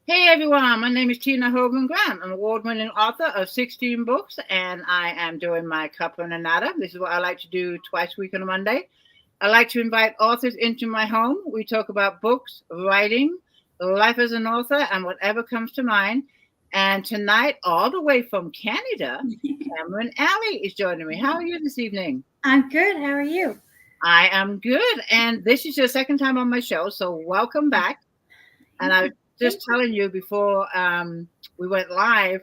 Hey everyone, my name is Tina Hogan Grant. I'm an award-winning author of 16 books, and I am doing my Cuppa A Natter. This is what I like to do twice a week on a Monday. I like to invite authors into my home. We talk about books, writing, life as an author, and whatever comes to mind. And tonight, all the way from Canada, Cameron Allie is joining me. How are you this evening? I'm good. How are you? I am good, and this is your second time on my show, so welcome back. And I was Thank just you. telling you before we went live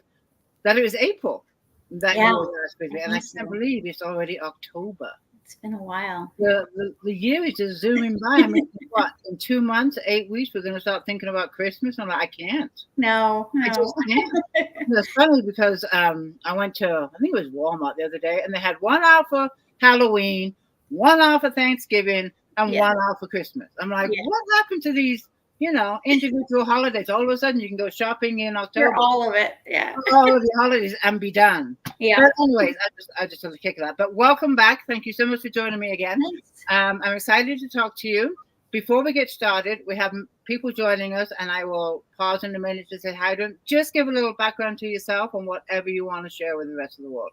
that it was April that Yeah, you were last with me, I and I miss can't you. believe it's already October. It's been a while. The year is just zooming by. I mean, what, in 2 months, 8 weeks, we're going to start thinking about Christmas? I'm like, I can't. No, I no. just can't. It's funny because I went to, I think it was Walmart the other day, and they had one out for Halloween, one out for Thanksgiving, and Yeah, one out for Christmas. I'm like, yeah. what happened to these, individual holidays? All of a sudden, you can go shopping in You're October, all of it. Yeah. all of the holidays, and be done. Yeah. But anyways, I just want to kick it out. But welcome back. Thank you so much for joining me again. Thanks. I'm excited to talk to you. Before we get started, we have people joining us, and I will pause in a minute to say hi to them. Just give a little background to yourself and whatever you want to share with the rest of the world.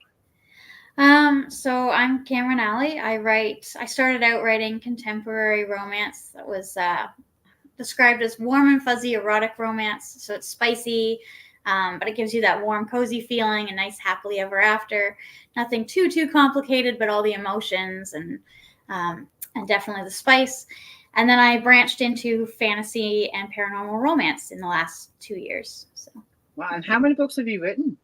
So I'm Cameron Allie. I started out writing contemporary romance that was described as warm and fuzzy erotic romance. So it's spicy, but it gives you that warm, cozy feeling, a nice happily ever after. Nothing too complicated, but all the emotions and definitely the spice. And then I branched into fantasy and paranormal romance in the last 2 years. So Wow. And how many books have you written?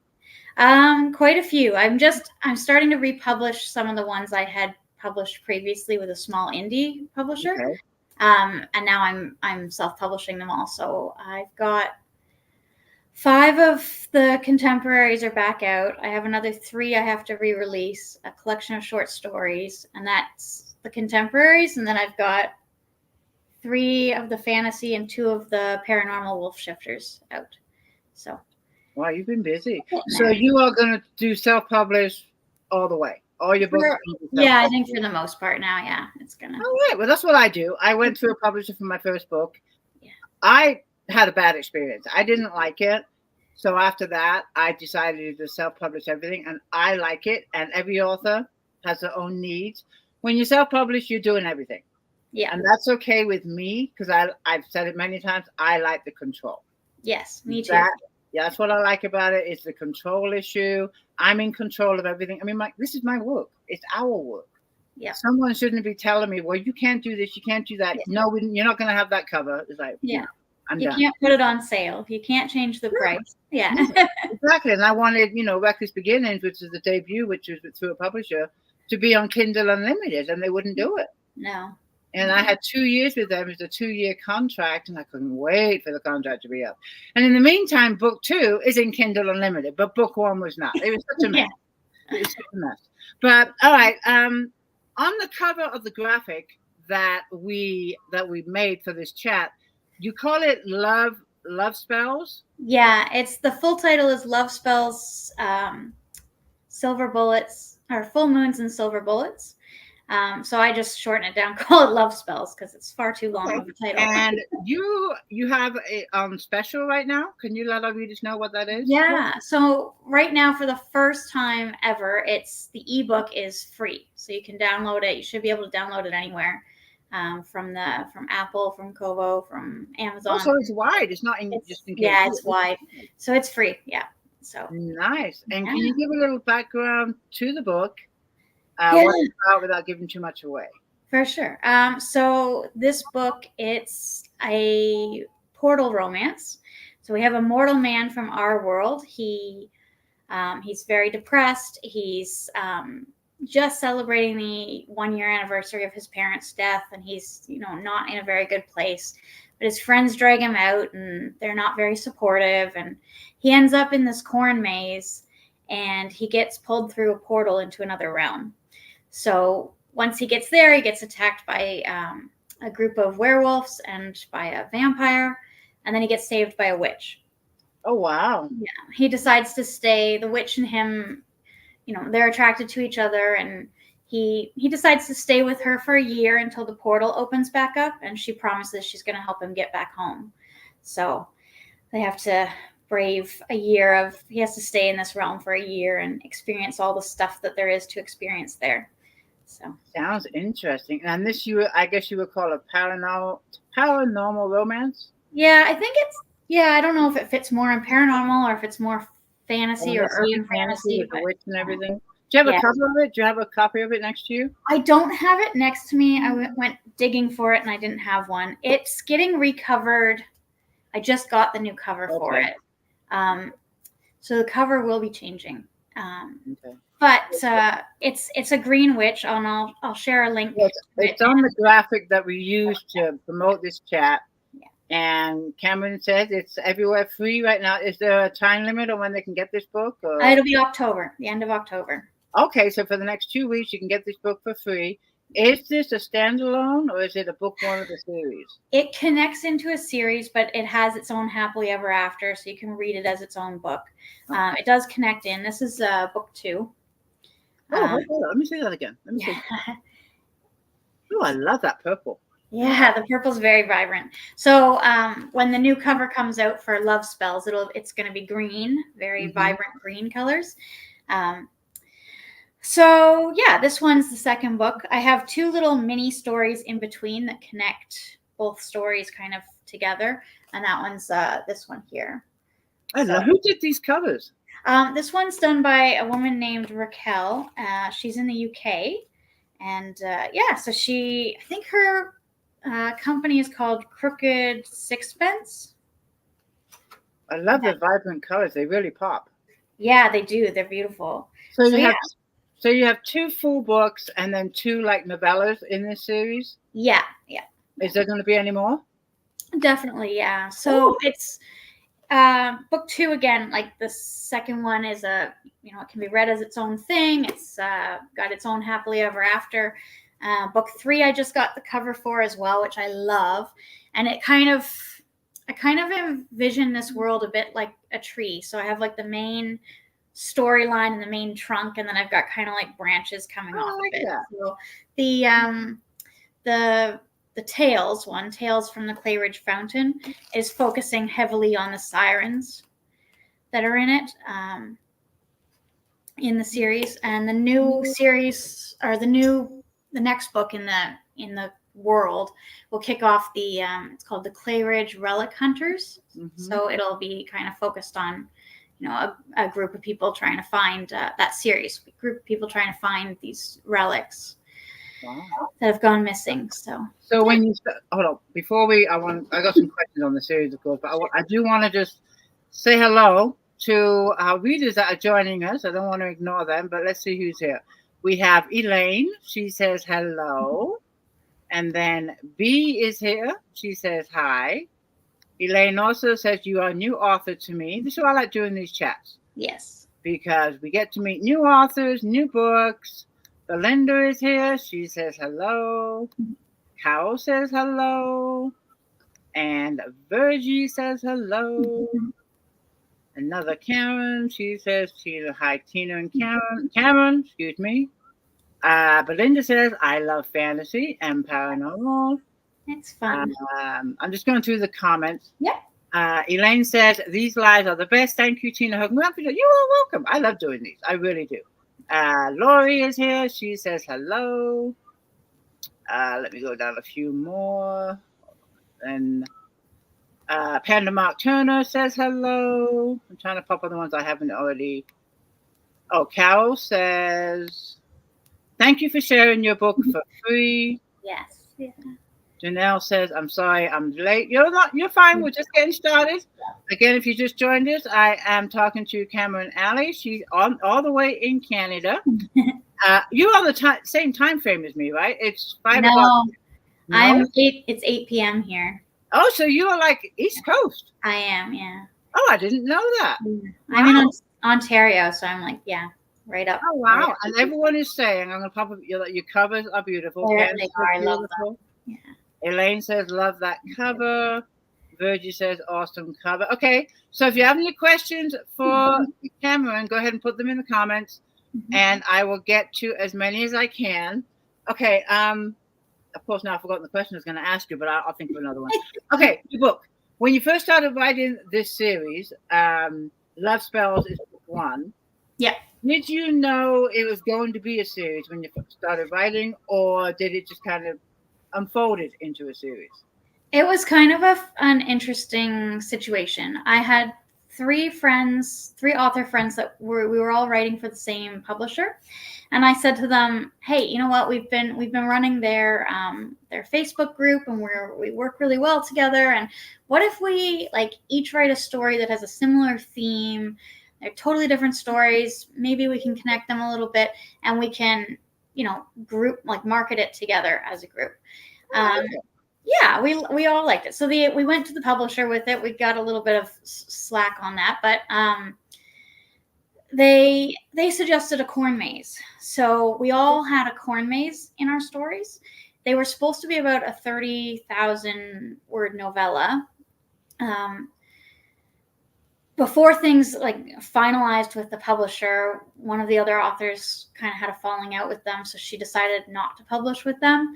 quite a few. I'm starting to republish some of the ones I had published previously with a small indie publisher. Okay. And now I'm self-publishing them all. So I've got 5 of the contemporaries are back out. I have another 3 I have to re-release, a collection of short stories, and that's the contemporaries. And then I've got 3 of the fantasy and 2 of the paranormal wolf shifters out. So Wow, you've been busy. getting So there. you are going to do self-publish all the way. All your books are going to be Yeah, I think self-published. for the most part now, yeah, it's gonna. All right. Well, that's what I do. I went through a publisher for my first book. Yeah. I had a bad experience. I didn't like it. So after that, I decided to self-publish everything, and I like it. And every author has their own needs. When you self-publish, you're doing everything, Yeah. and that's okay with me because I've said it many times. I like the control. Yes, me too. That Yeah, that's what I like about it. It's the control issue. I'm in control of everything. I mean, this is my work. It's our work. Yeah. Someone shouldn't be telling me, "Well, you can't do this. You can't do that." Yeah. No, you're not going to have that cover. It's like, Yeah. I'm You done. can't put it on sale. You can't change the price. Yeah. Yeah, exactly. And I wanted, Reckless Beginnings, which is the debut, which was through a publisher, to be on Kindle Unlimited, and they wouldn't do it. No. And I had 2 years with them. It was a 2-year contract, and I couldn't wait for the contract to be up. And in the meantime, book 2 is in Kindle Unlimited, but book 1 was not. It was such a mess. Yeah. It was such a mess. But all right, on the cover of the graphic that we made for this chat, you call it love spells. Yeah. It's the full title is Love Spells, Silver Bullets, or Full Moons and Silver Bullets. So I just shorten it down, call it Love Spells because it's far too long Okay. of a title. And you have a special right now. Can you let our readers know what that is? Yeah. So right now, for the first time ever, the ebook is free, so you can download it. You should be able to download it anywhere, from Apple, from Kobo, from Amazon. Oh, so it's wide. It's not just in case. Yeah, it's wide, so it's free. Yeah. So Nice. And yeah. can you give a little background to the book? Yeah. What it's about without giving too much away. For sure. So this book, it's a portal romance. So we have a mortal man from our world. He's very depressed. He's just celebrating the 1-year anniversary of his parents' death, and he's not in a very good place. But his friends drag him out, and they're not very supportive. And he ends up in this corn maze, and he gets pulled through a portal into another realm. So once he gets there, he gets attacked by a group of werewolves and by a vampire, and then he gets saved by a witch. Oh, wow. Yeah, he decides to stay. The witch and him, they're attracted to each other, and he decides to stay with her for a year until the portal opens back up, and she promises she's going to help him get back home. So they have to brave a year of, he has to stay in this realm for a year and experience all the stuff that there is to experience there. So sounds interesting. And this, I guess you would call a paranormal romance. Yeah, I think it's, I don't know if it fits more in paranormal or if it's more fantasy or urban fantasy. With the witch and everything. Do you have a cover of it? Do you have a copy of it next to you? I don't have it next to me. I went digging for it and I didn't have one. It's getting recovered. I just got the new cover for it. So the cover will be changing. But it's a green witch, and I'll share a link. It's on the graphic that we used to promote this chat. And Cameron says it's everywhere free right now. Is there a time limit on when they can get this book? Or? It'll be October, the end of October. Okay, so for the next 2 weeks, you can get this book for free. Is this a standalone or is it a book one of the series? It connects into a series, but it has its own happily ever after, so you can read it as its own book. It does connect in. This is book 2. Hold on. Let me see that again. Let me see. Oh, I love that purple. Yeah, the purple's very vibrant. So when the new cover comes out for Love Spells, it's going to be green, very vibrant green colors. So yeah, this one's the second book. I have 2 little mini stories in between that connect both stories kind of together, and that one's this one here. I know. Who did these covers? This one's done by a woman named Raquel. She's in the UK, and so I think her company is called Crooked Sixpence. I love the vibrant colors. They really pop. Yeah, they do. They're beautiful. So you have 2 full books and then 2 like novellas in this series? Yeah. Is there going to be any more? Definitely, yeah. So it's book 2 again. Like the second one is it can be read as its own thing. It's got its own happily ever after. Book 3 I just got the cover for as well, which I love, and I kind of envision this world a bit like a tree. So I have like the main storyline and the main trunk, and then I've got kind of like branches coming off of it. So the Tales from the Clay Ridge Fountain is focusing heavily on the sirens that are in it in the series, and the new series or the next book in the world will kick off it's called the Clay Ridge Relic Hunters. So it'll be kind of focused on a group of people trying to find that series, a group of people trying to find these relics that have gone missing. So when you hold on, before I got some questions on the series, of course, but I do want to just say hello to our readers that are joining us. I don't want to ignore them, but let's see who's here. We have Elaine. She says hello. And then B is here. She says hi. Elaine also says you are a new author to me. This is why I like doing these chats. Yes. Because we get to meet new authors, new books. Belinda is here. She says hello. Carol says hello. And Virgie says hello. Another Karen. She says hi, Tina and Karen. Cameron, excuse me. Belinda says, I love fantasy and paranormal. It's fun. I'm just going through the comments. Yep. Elaine says, these lives are the best. Thank you, Tina Hogan. You are welcome. I love doing these. I really do. Lori is here. She says hello. Let me go down a few more. And Panda Mark Turner says hello. I'm trying to pop on the ones I haven't already. Oh, Carol says, thank you for sharing your book for free. Yes. Yeah. Janelle says, I'm sorry I'm late. You're fine. We're just getting started. Again, if you just joined us, I am talking to Cameron Allie. She's all the way in Canada. You're on the same time frame as me, right? It's 5 o'clock. No, it's 8 p.m. here. Oh, so you are like East Coast. I am, yeah. Oh, I didn't know that. I'm in Ontario, so I'm like, right up. Oh, wow. Right up. And everyone is saying, I'm going to pop up, your covers are beautiful. They are. I love them. Yeah. Elaine says, love that cover. Virgie says, awesome cover. Okay, so if you have any questions for Cameron, go ahead and put them in the comments, and I will get to as many as I can. Okay, of course, now I've forgotten the question I was going to ask you, but I'll think of another one. Okay, your book. when you first started writing this series, Love Spells is book one. Yeah. Did you know it was going to be a series when you started writing, or did it just kind of unfold it into a series? It was kind of an interesting situation. I had three author friends that we were all writing for the same publisher, and I said to them, "Hey, you know what? We've been running their Facebook group, and we work really well together. And what if we like each write a story that has a similar theme? They're totally different stories. Maybe we can connect them a little bit, and we can, group market it together as a group." Yeah, we all liked it. So we went to the publisher with it. We got a little bit of slack on that, but they suggested a corn maze. So we all had a corn maze in our stories. They were supposed to be about a 30,000 word novella. Before things finalized with the publisher, one of the other authors kind of had a falling out with them, so she decided not to publish with them.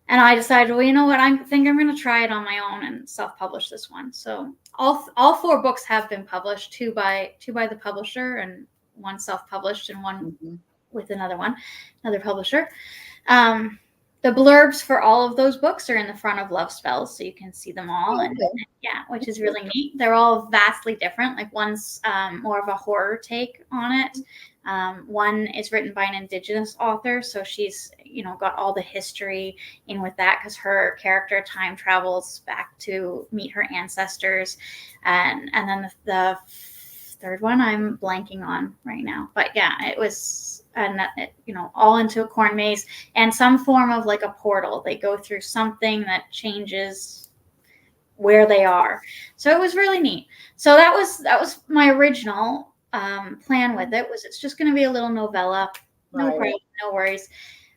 And I decided, well, you know what? I think I'm going to try it on my own and self-publish this one. So all four books have been published, two by the publisher, and one self-published, and one with another publisher. The blurbs for all of those books are in the front of Love Spells, so you can see them all. And yeah, which is really neat. They're all vastly different. Like one's more of a horror take on it. One is written by an Indigenous author, so she's got all the history in with that, because her character time travels back to meet her ancestors, and then the third one I'm blanking on right now, but yeah, it was all into a corn maze and some form of a portal. They go through something that changes where they are, so it was really neat. So that was my original plan with it. Was it's just going to be a little novella, no problem, no worries.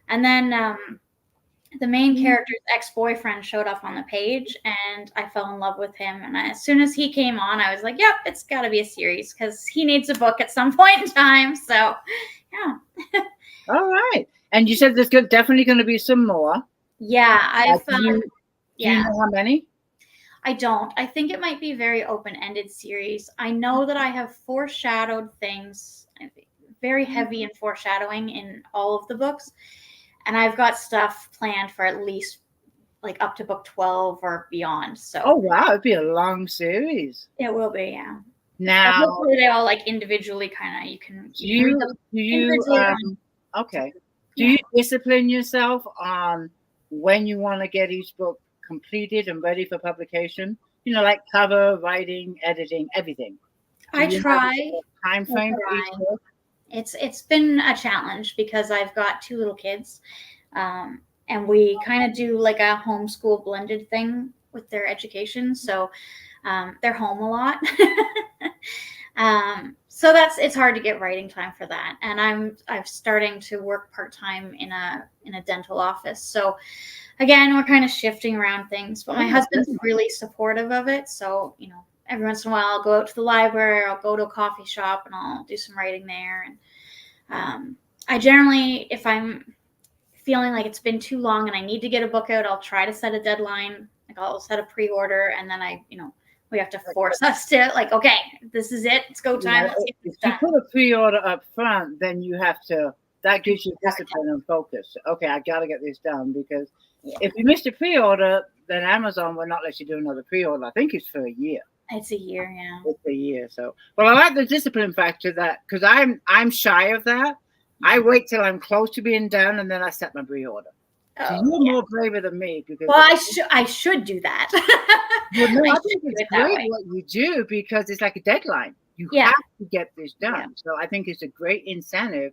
And then the main character's ex-boyfriend showed up on the page, and I fell in love with him. And as soon as he came on, I was like, yep, it's got to be a series, because he needs a book at some point in time. So yeah. All right. And you said there's definitely going to be some more. Yeah, do you know how many? I don't. I think it might be a very open-ended series. I know that I have foreshadowed things, very heavy in foreshadowing in all of the books. And I've got stuff planned for at least up to book 12 or beyond. So oh wow, it'd be a long series. It will be, yeah. Now and hopefully they all individually kind of you can okay. Do you discipline yourself on when you want to get each book completed and ready for publication? Like cover, writing, editing, everything. I try. Time frame for each book? It's been a challenge, because I've got two little kids, and we kind of do a homeschool blended thing with their education. So they're home a lot. So it's hard to get writing time for that. And I'm starting to work part-time in a dental office. So again, we're kind of shifting around things, but my husband's really supportive of it. So, every once in a while I'll go out to the library, or I'll go to a coffee shop and I'll do some writing there. And I generally, if I'm feeling like it's been too long and I need to get a book out, I'll try to set a deadline. I'll set a pre-order, and then we have to force us to okay, this is it. It's go time. If you put a pre-order up front, then you have to, that gives you discipline and focus. Okay, I got to get this done, because if you missed a pre-order, then Amazon will not let you do another pre-order. I think it's for a year. It's a year, yeah. It's a year. So, well, I like the discipline factor, that because I'm shy of that. I wait till I'm close to being done, and then I set my pre-order. So you're more braver than me, because I should do that. Well, no, I think it's great what you do, because it's like a deadline. You have to get this done. Yeah. So I think it's a great incentive.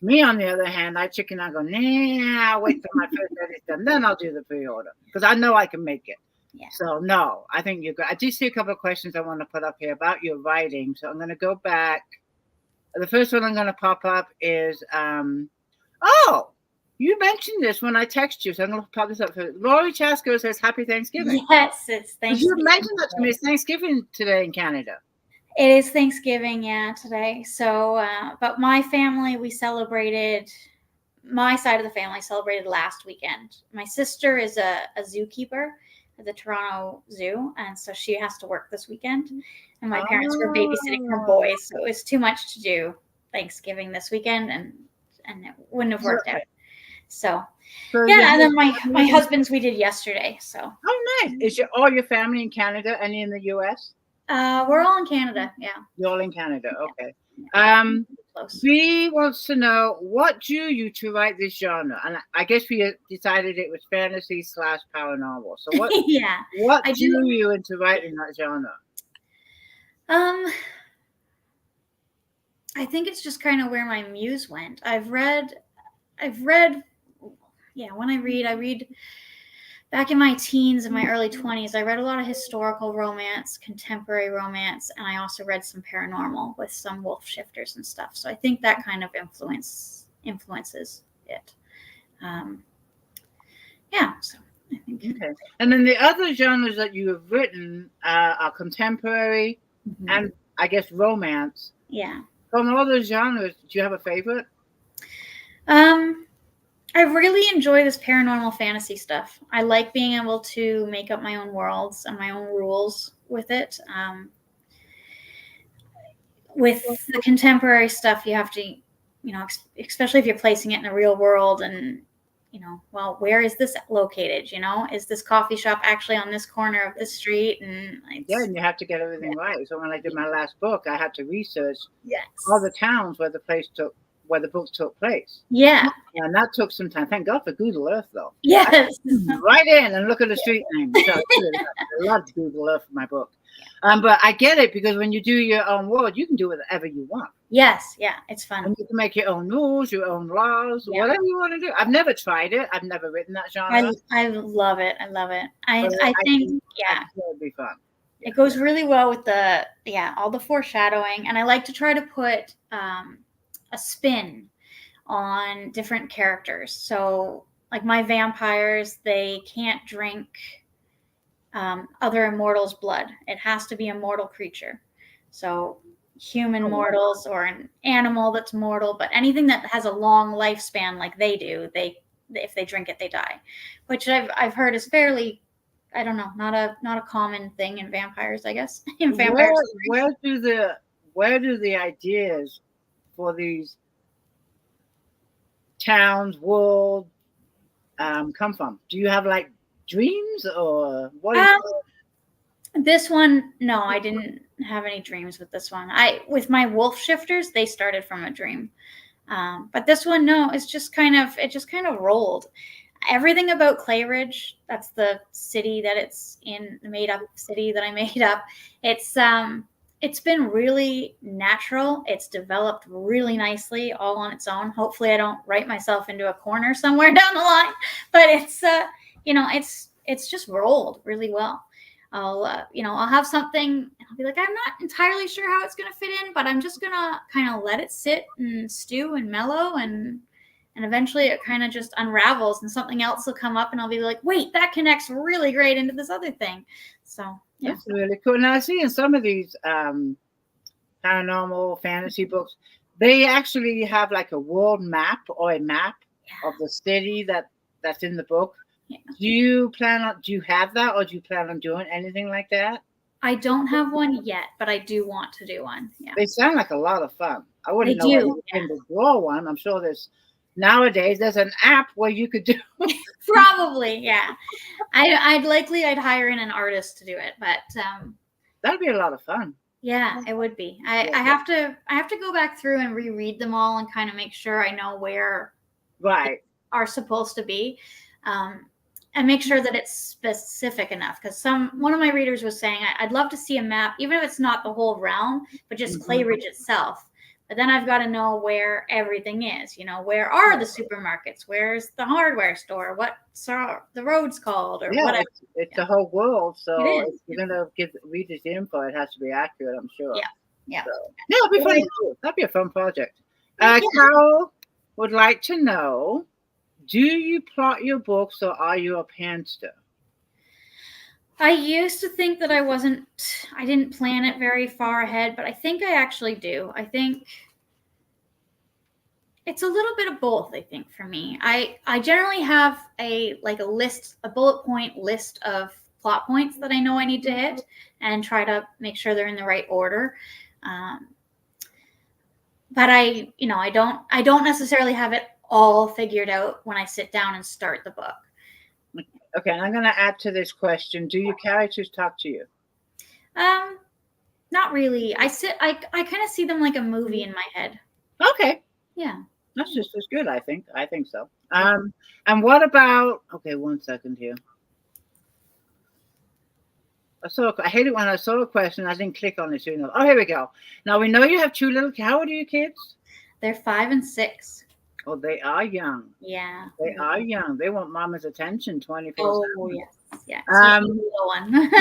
Me, on the other hand, I chicken out, go, nah, I'll wait till my first edit's done, then I'll do the pre-order, because I know I can make it. Yeah. So no, I think you're good. I do see a couple of questions I want to put up here about your writing. So I'm going to go back. The first one I'm going to pop up is, you mentioned this when I text you, so I'm going to pop this up. Lori Chasko says, Happy Thanksgiving. Yes, it's Thanksgiving. You mentioned that to me. It's Thanksgiving today in Canada. It is Thanksgiving, today. So, but my family, my side of the family celebrated last weekend. My sister is a zookeeper, at the Toronto Zoo, and so she has to work this weekend. And my parents were babysitting her boys, so it was too much to do Thanksgiving this weekend, and it wouldn't have worked out. So yeah, and then my husband's we did yesterday. So nice. Is all your family in Canada? Any in the U.S.? We're all in Canada. Yeah, you're all in Canada. Okay. Close. B wants to know what drew you to write this genre, and I guess we decided it was fantasy / paranormal. So what? Yeah. What drew you into writing that genre? I think it's just kind of where my muse went. I've read. Yeah, when I read back in my teens and my early 20s, I read a lot of historical romance, contemporary romance, and I also read some paranormal with some wolf shifters and stuff. So I think that kind of influences it. Yeah, so I think. Okay. And then the other genres that you have written are contemporary and I guess romance. Yeah. From all those genres, do you have a favorite? I really enjoy this paranormal fantasy stuff. I like being able to make up my own worlds and my own rules with it. With the contemporary stuff, you have to, especially if you're placing it in the real world and, well, where is this located? Is this coffee shop actually on this corner of the street? And and you have to get everything right. So when I did my last book, I had to research all the towns where the book took place. Yeah. And that took some time. Thank God for Google Earth, though. Yes. Right in and look at the street name. So I love Google Earth for my book. But I get it because when you do your own world, you can do whatever you want. Yes. Yeah. It's fun. And you can make your own rules, your own laws, whatever you want to do. I've never tried it. I've never written that genre. I love it. I love it. I think it would be fun. It goes really well with all the foreshadowing. And I like to try to put a spin on different characters. So like my vampires, they can't drink other immortals' blood. It has to be a mortal creature. So human mortals or an animal that's mortal, but anything that has a long lifespan like they do, if they drink it, they die. Which I've heard is fairly, I don't know, not a common thing in vampires, I guess. In vampires. Where do the ideas for these towns, world come from? Do you have like dreams or what? This one, no, I didn't have any dreams with this one. With my wolf shifters, they started from a dream. But this one, no, it just kind of rolled. Everything about Clay Ridge, that's the city that it's in, the made up city that I made up. It's been really natural. It's developed really nicely all on its own. Hopefully I don't write myself into a corner somewhere down the line, but it's just rolled really well. I'll have something and I'll be like, I'm not entirely sure how it's going to fit in, but I'm just going to kind of let it sit and stew and mellow and eventually it kind of just unravels and something else will come up and I'll be like, wait, that connects really great into this other thing. So yeah. That's really cool. Now I see in some of these paranormal fantasy books, they actually have like a world map or a map of the city that's in the book. Yeah. Do you have that or do you plan on doing anything like that? I don't have one yet, but I do want to do one. Yeah. They sound like a lot of fun. I wouldn't know where you can draw one. I'm sure nowadays there's an app where you could do Probably, yeah. I'd hire in an artist to do it, but that'd be a lot of fun. Yeah, it would be. I have to go back through and reread them all and kind of make sure I know where they are supposed to be. And make sure that it's specific enough. Because one of my readers was saying, I'd love to see a map, even if it's not the whole realm, but just Clay Ridge itself. But then I've got to know where everything is. Where are the supermarkets? Where's the hardware store? What's the roads called? Or whatever. It's the whole world. So if you're going to give readers the info, it has to be accurate, I'm sure. Yeah. So, it'll be fun. That'd be a fun project. Carol would like to know, do you plot your books or are you a panster? I used to think that I didn't plan it very far ahead, but I think I actually do. I think it's a little bit of both, I think, for me. I generally have a bullet point list of plot points that I know I need to hit and try to make sure they're in the right order. But I don't necessarily have it all figured out when I sit down and start the book. Okay, and I'm going to add to this question. Do your characters talk to you? Not really. I kind of see them like a movie in my head. Okay. Yeah. That's just as good, I think. I think so. And what about, okay, 1 second here. I hate it when I saw a question, I didn't click on it soon enough. Oh, here we go. Now, we know you have 2 little, how old are your kids? They're 5 and 6. Oh, they are young. Yeah. They are young. They want mama's attention 24/7. Oh, yes. Yeah. Little one.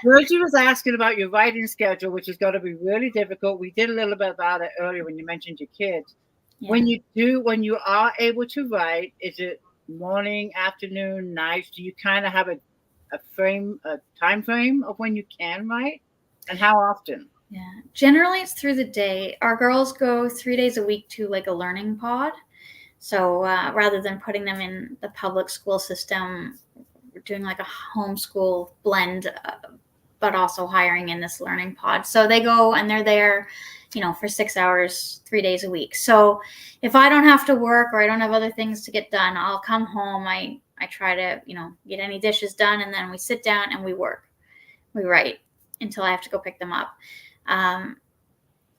Rosie was asking about your writing schedule, which is going to be really difficult. We did a little bit about it earlier when you mentioned your kids. Yeah. When you are able to write, is it morning, afternoon, nights? Do you kind of have a time frame of when you can write, and how often? Yeah, generally it's through the day. Our girls go 3 days a week to like a learning pod. So rather than putting them in the public school system, we're doing like a homeschool blend, but also hiring in this learning pod. So they go and they're there, for 6 hours, 3 days a week. So if I don't have to work or I don't have other things to get done, I'll come home. I try to, get any dishes done, and then we sit down and we work. We write until I have to go pick them up.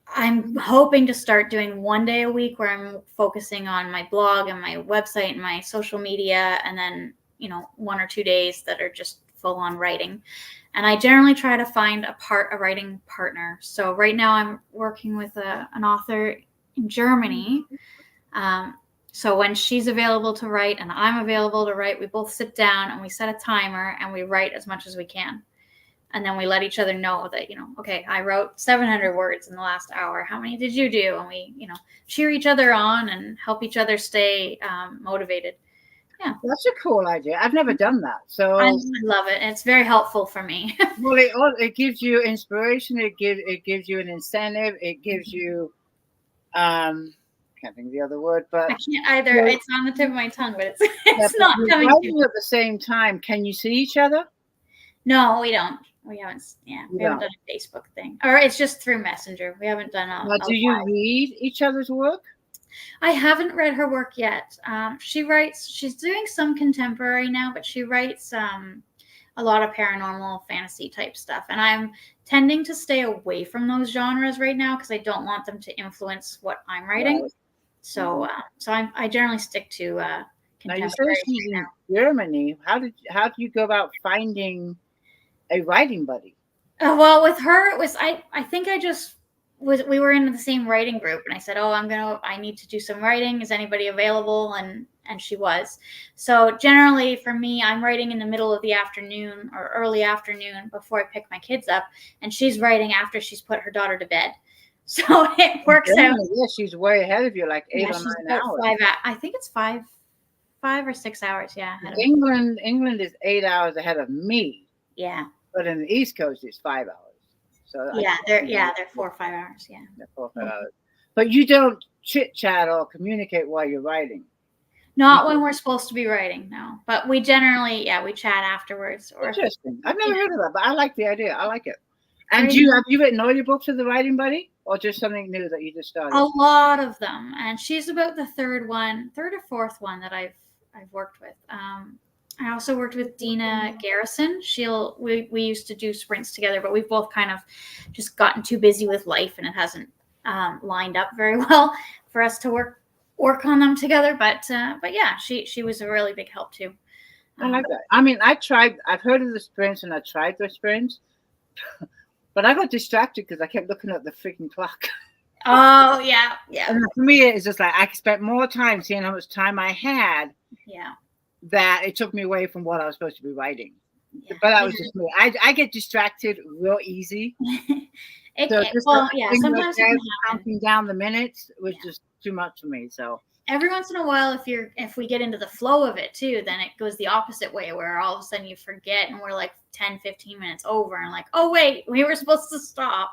I'm hoping to start doing 1 day a week where I'm focusing on my blog and my website and my social media, and then, 1 or 2 days that are just full on writing. And I generally try to find a writing partner. So right now I'm working with an author in Germany. So when she's available to write and I'm available to write, we both sit down and we set a timer and we write as much as we can. And then we let each other know that, okay, I wrote 700 words in the last hour. How many did you do? And we, cheer each other on and help each other stay motivated. Yeah. That's a cool idea. I've never done that. So I love it. It's very helpful for me. Well, it gives you inspiration. It gives you an incentive. It gives you, can't think of the other word, but I can't either. It's on the tip of my tongue, but it's not coming to you at the same time. Can you see each other? No, we don't. We haven't. Yeah, we haven't done a Facebook thing, or it's just through Messenger. We haven't done a. Do you read each other's work? I haven't read her work yet. She writes. She's doing some contemporary now, but she writes a lot of paranormal fantasy type stuff, and I'm tending to stay away from those genres right now because I don't want them to influence what I'm writing. Right. So, I generally stick to contemporary. Now you say she's in Germany. How do you go about finding a writing buddy? Well, with her, it was I think we were in the same writing group, and I said, I need to do some writing. Is anybody available? And she was. So generally for me, I'm writing in the middle of the afternoon or early afternoon before I pick my kids up, and she's writing after she's put her daughter to bed. So it works out. Yeah, she's way ahead of you, like 8 or 9 hours. I think it's 5 or 6 hours. Yeah. England is 8 hours ahead of me. Yeah. But in the East Coast, it's 5 hours. So they're 4 or 5 hours. Yeah. They're 4 or 5 hours. But you don't chit chat or communicate while you're writing. Not when we're supposed to be writing, no. But we generally, we chat afterwards. Interesting. I've never heard of that, but I like the idea. I like it. And have you written all your books with the writing buddy, or just something new that you just started? A lot of them, and she's about the third or fourth one that I've worked with. I also worked with Dina Garrison. We used to do sprints together, but we've both kind of just gotten too busy with life, and it hasn't lined up very well for us to work on them together. But yeah, she was a really big help too. I like that. I mean, I've heard of the sprints and I tried the sprints, but I got distracted because I kept looking at the freaking clock. Oh yeah. And for me, it's just like I spent more time seeing how much time I had. Yeah. That it took me away from what I was supposed to be writing. Yeah. But that was just me. I get distracted real easy. Sometimes counting down the minutes was just too much for me. So every once in a while, if we get into the flow of it too, then it goes the opposite way, where all of a sudden you forget and we're like 10-15 minutes over and like, oh wait, we were supposed to stop.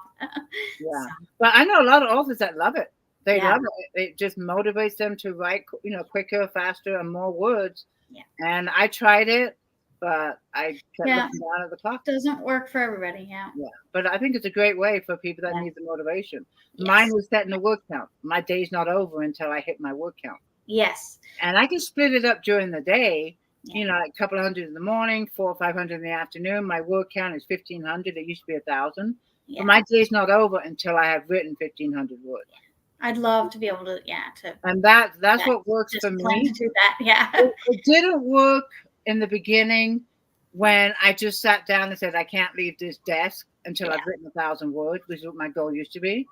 Yeah. But I know a lot of authors that love it. They love it. It just motivates them to write, quicker, faster, and more words. Yeah. And I tried it. but I kept looking down at the clock. Doesn't work for everybody. Yeah. But I think it's a great way for people that need the motivation. Yes. Mine was setting a word count. My day's not over until I hit my word count. Yes. And I can split it up during the day. You know, like a couple of hundred in the morning, 400 or 500 in the afternoon. My word count is 1,500. It used to be 1,000. But my day's not over until I have written 1,500 words. I'd love to be able to, and that's what works for me. To do that, It didn't work in the beginning when I just sat down and said, I can't leave this desk until I've written 1,000 words, which is what my goal used to be.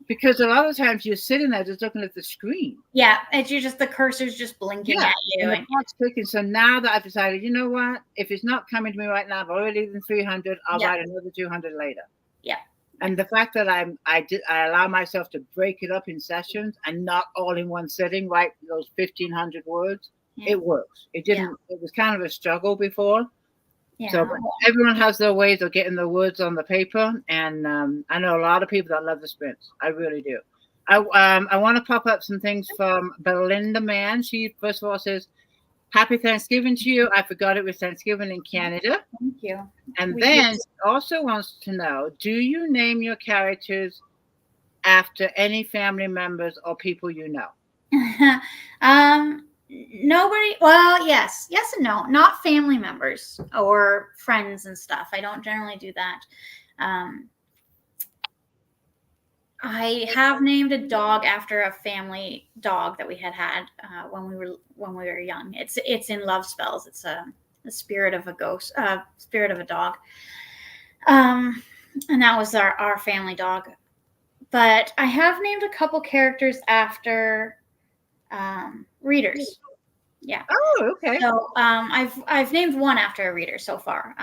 Because a lot of times you're sitting there just looking at the screen. Yeah, and you're just, the cursor's just blinking at you. And the clock's clicking. So now that I've decided, you know what? If it's not coming to me right now, I've already done 300, I'll write another 200 later. Yeah. And the fact that I allow myself to break it up in sessions and not all in one sitting, write those 1,500 words, it works. It didn't. It was kind of a struggle before. Yeah. So everyone has their ways of getting the words on the paper, and I know a lot of people that love the sprints. I really do. I want to pop up some things from Belinda Mann. She first of all says, "Happy Thanksgiving to you. I forgot it was Thanksgiving in Canada." Thank you. And then she also wants to know, do you name your characters after any family members or people you know? Nobody. Well, yes and no. Not family members or friends and stuff. I don't generally do that. I have named a dog after a family dog that we had when we were young. It's in Love Spells. It's the spirit of a ghost, spirit of a dog. And that was our family dog. But I have named a couple characters after readers. Yeah. Oh, okay. So I've named one after a reader so far.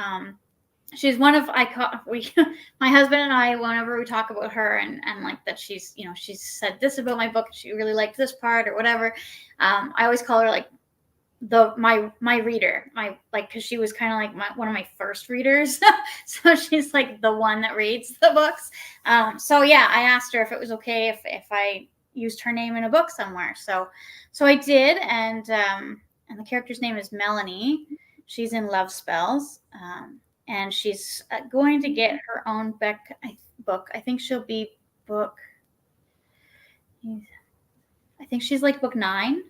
She's one of my husband and I, whenever we talk about her and like that she's said this about my book, she really liked this part or whatever. I always call her like my reader, because she was kind of like one of my first readers. So she's like the one that reads the books. So yeah, I asked her if it was okay if I used her name in a book somewhere. So I did, and the character's name is Melanie. She's in Love Spells, and she's going to get her own book. I think she'll be book. I think she's like book 9,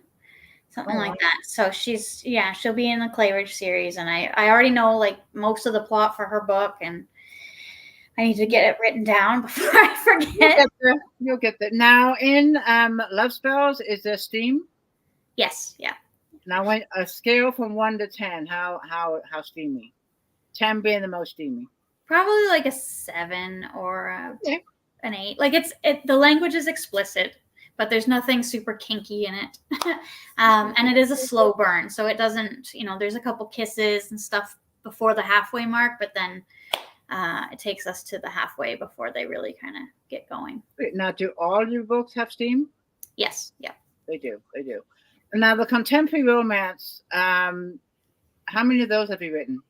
something like that. So she'll be in the Clayridge series, and I already know like most of the plot for her book, and I need to get it written down before I forget. You'll get that. Now in Love Spells, is there steam? Yes. Yeah. Now, when a scale from 1 to 10, how steamy? 10 being the most steamy. Probably like a 7 or an 8. Like the language is explicit, but there's nothing super kinky in it. And it is a slow burn, so it doesn't. There's a couple kisses and stuff before the halfway mark, but then it takes us to the halfway before they really kind of get going. Now, do all your books have steam? Yes. Yeah. They do. Now, the contemporary romance, how many of those have you written?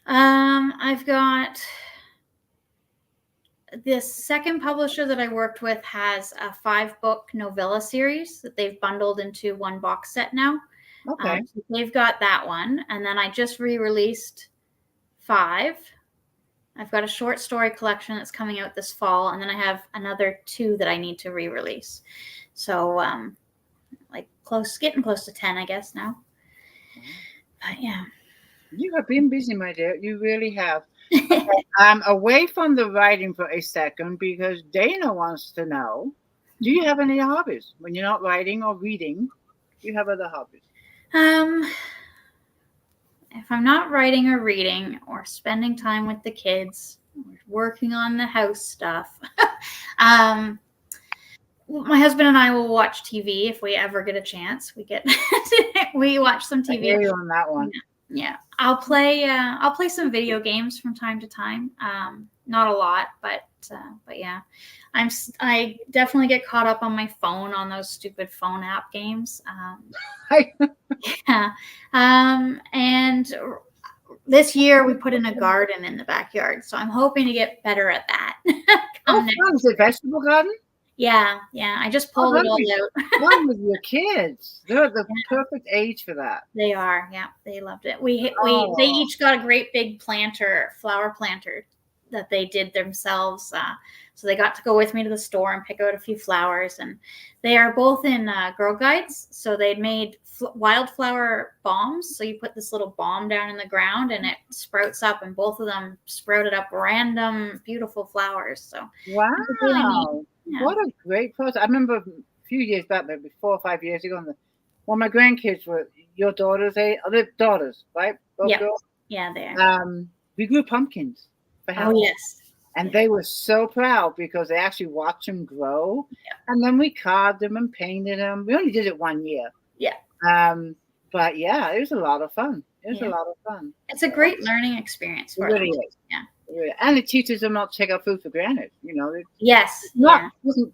I've got this second publisher that I worked with has a 5-book novella series that they've bundled into one box set now. Okay. So they've got that one. And then I just re-released 5. I've got a short story collection that's coming out this fall. And then I have another 2 that I need to re-release. So, getting close to 10, I guess now. But yeah. You have been busy, my dear. You really have. Away from the writing for a second, because Dana wants to know, do you have any hobbies? When you're not writing or reading, do you have other hobbies? If I'm not writing or reading or spending time with the kids or working on the house stuff, my husband and I will watch TV if we ever get a chance. We watch some TV. I hear you on that one. Yeah. I'll play some video games from time to time. Not a lot, but yeah, I definitely get caught up on my phone on those stupid phone app games. Yeah. And this year we put in a garden in the backyard, so I'm hoping to get better at that. Is it a vegetable garden? Yeah. I just pulled it all out. Fun with your kids. They're the perfect age for that. They are. Yeah, they loved it. They each got a great big flower planter that they did themselves. So they got to go with me to the store and pick out a few flowers. And they are both in Girl Guides. So they'd made wildflower bombs. So you put this little bomb down in the ground and it sprouts up. And both of them sprouted up random, beautiful flowers. So wow. Really neat. Yeah. What a great process. I remember a few years back, maybe 4 or 5 years ago, when my grandkids were your daughters, other daughters, right? Both girls? Yeah, they are. We grew pumpkins for Halloween. Oh, yes. And they were so proud because they actually watched them grow. Yeah. And then we carved them and painted them. We only did it 1 year. Yeah. But yeah, it was a lot of fun. A lot of fun. It's a great learning experience for them. It really is. Yeah. And it teaches them not to take our food for granted. Yes. Doesn't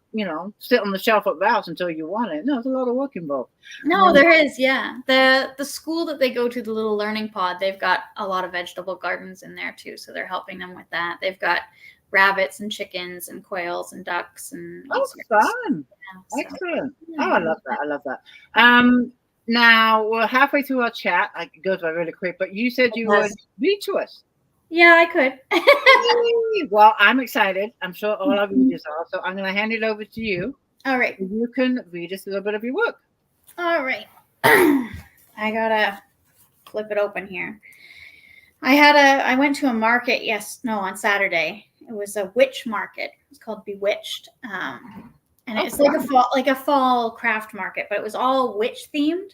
sit on the shelf at the house until you want it. No, there's a lot of work involved. No, there is. Yeah, the school that they go to, the little learning pod, they've got a lot of vegetable gardens in there too, so they're helping them with that. They've got rabbits and chickens and quails and ducks and fun. Excellent. Yeah. I love that. Now we're halfway through our chat. It goes by really quick, but you said you would read to us. Yeah, I could. Well, I'm excited. I'm sure all our readers are. So I'm going to hand it over to you. All right. You can read us a little bit of your work. All right. I got to flip it open here. I went to a market on Saturday. It was a witch market. It's called Bewitched. And it's like a fall craft market, but it was all witch themed.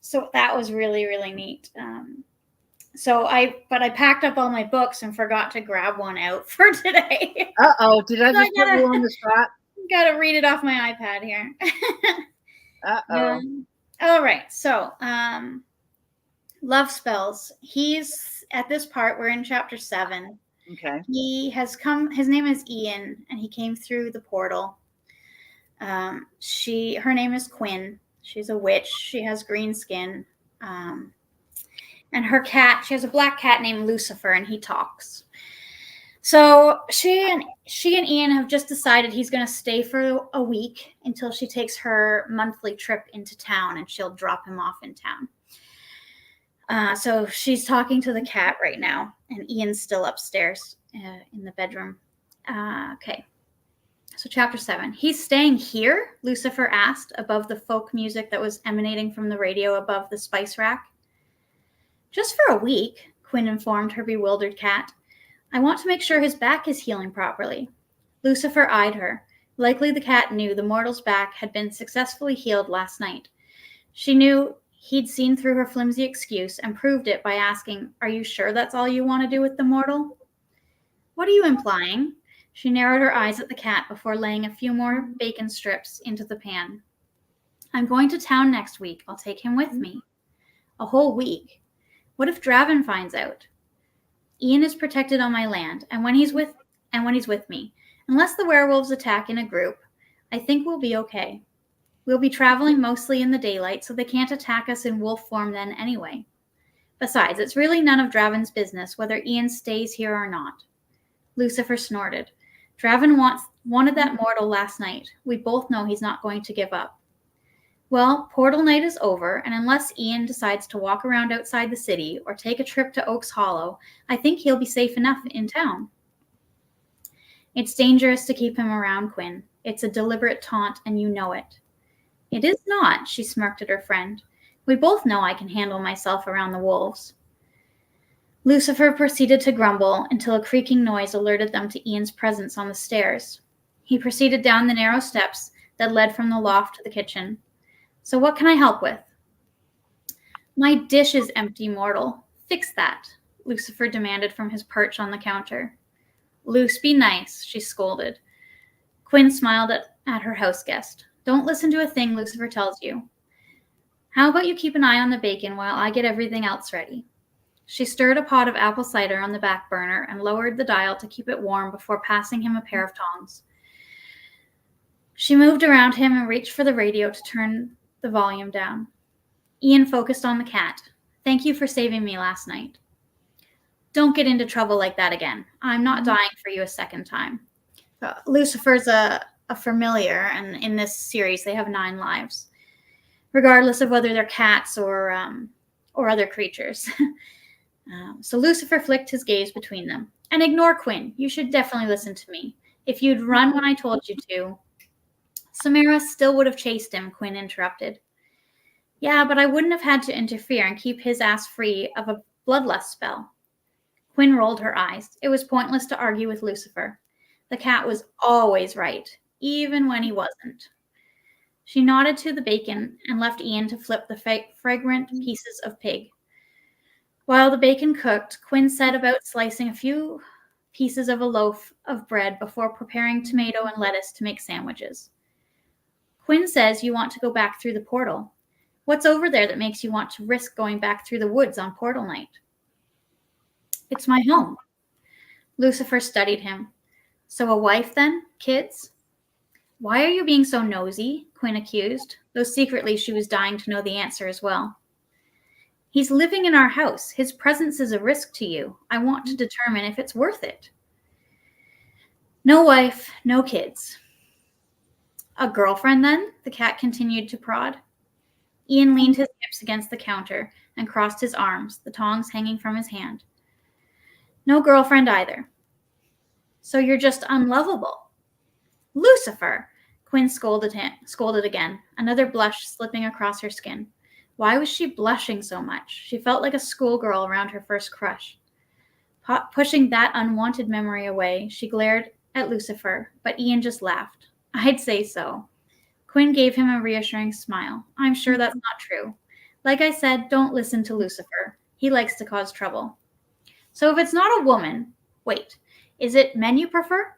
So that was really, really neat. So I packed up all my books and forgot to grab one out for today. Uh-oh, did I just put you on the spot? Got to read it off my iPad here. Uh-oh. All right, so love spells. He's at this part, we're in chapter 7. Okay. He has come, his name is Ian, and he came through the portal. Her name is Quinn. She's a witch. She has green skin. And her cat, she has a black cat named Lucifer, and he talks. So she and Ian have just decided he's going to stay for a week until she takes her monthly trip into town, and she'll drop him off in town. So she's talking to the cat right now, and Ian's still upstairs in the bedroom. Okay. So chapter 7. He's staying here? Lucifer asked, above the folk music that was emanating from the radio above the spice rack. Just for a week, Quinn informed her bewildered cat. I want to make sure his back is healing properly. Lucifer eyed her. Likely the cat knew the mortal's back had been successfully healed last night. She knew he'd seen through her flimsy excuse and proved it by asking, Are you sure that's all you want to do with the mortal? What are you implying? She narrowed her eyes at the cat before laying a few more bacon strips into the pan. I'm going to town next week. I'll take him with me. A whole week. What if Draven finds out? Ian is protected on my land, and when he's with me, unless the werewolves attack in a group, I think we'll be okay. We'll be traveling mostly in the daylight, so they can't attack us in wolf form then anyway. Besides, it's really none of Draven's business whether Ian stays here or not. Lucifer snorted. Draven wanted that mortal last night. We both know he's not going to give up. Well, portal night is over, and unless Ian decides to walk around outside the city or take a trip to Oaks Hollow, I think he'll be safe enough in town. It's dangerous to keep him around, Quinn. It's a deliberate taunt, and you know it. It is not, she smirked at her friend. We both know I can handle myself around the wolves. Lucifer proceeded to grumble until a creaking noise alerted them to Ian's presence on the stairs. He proceeded down the narrow steps that led from the loft to the kitchen. So what can I help with? My dish is empty, mortal. Fix that, Lucifer demanded from his perch on the counter. Luce, be nice, she scolded. Quinn smiled at her house guest. Don't listen to a thing Lucifer tells you. How about you keep an eye on the bacon while I get everything else ready? She stirred a pot of apple cider on the back burner and lowered the dial to keep it warm before passing him a pair of tongs. She moved around him and reached for the radio to turn the volume down. Ian focused on the cat. Thank you for saving me last night. Don't get into trouble like that again. I'm not dying for you a second time. Lucifer's a a familiar, and in this series they have 9 lives, regardless of whether they're cats or other creatures. So Lucifer flicked his gaze between them. And ignore Quinn. You should definitely listen to me. If you'd run when I told you to. Samara still would have chased him, Quinn interrupted. Yeah, but I wouldn't have had to interfere and keep his ass free of a bloodlust spell. Quinn rolled her eyes. It was pointless to argue with Lucifer. The cat was always right, even when he wasn't. She nodded to the bacon and left Ian to flip the fragrant pieces of pig. While the bacon cooked, Quinn set about slicing a few pieces of a loaf of bread before preparing tomato and lettuce to make sandwiches. Quinn says you want to go back through the portal. What's over there that makes you want to risk going back through the woods on portal night? It's my home. Lucifer studied him. So a wife then? Kids? Why are you being so nosy? Quinn accused, though secretly she was dying to know the answer as well. He's living in our house. His presence is a risk to you. I want to determine if it's worth it. No wife, no kids. A girlfriend, then? The cat continued to prod. Ian leaned his hips against the counter and crossed his arms, the tongs hanging from his hand. No girlfriend either. So you're just unlovable. Lucifer! Quinn scolded again, another blush slipping across her skin. Why was she blushing so much? She felt like a schoolgirl around her first crush. Pushing that unwanted memory away, she glared at Lucifer, but Ian just laughed. I'd say so. Quinn gave him a reassuring smile. I'm sure that's not true. Like I said, don't listen to Lucifer. He likes to cause trouble. So if it's not a woman, wait, is it men you prefer?